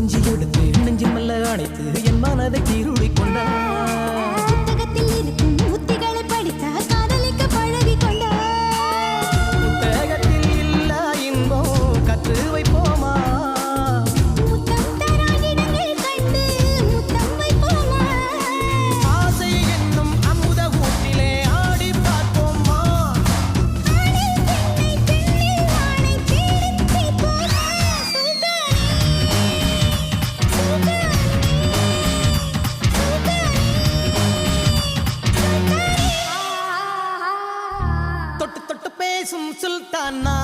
கொஞ்சி எடுத்து நெஞ்சில் மெல்ல அணைத்து என் மனதை கீருளி கொண்டார். புத்தகத்தில் இருக்கும் உத்திகளை படித்தா காதலிக்க பழகி கொண்டார். புத்தகத்தில் இல்ல இன்பம் கற்று வைப்போமா, முத்தம் தரா இடங்கள் கண்டு முத்தம் வைப்போமா. ஆசை என்னும் அமுத ஊற்றிலே ஆடி பார்ப்போமா. ஆணில் பெண்ணை பெண்ணில் ஆணை தேடித் தீர்ப்போமா. தொட்டு தொட்டு பேசும் சுல்தானா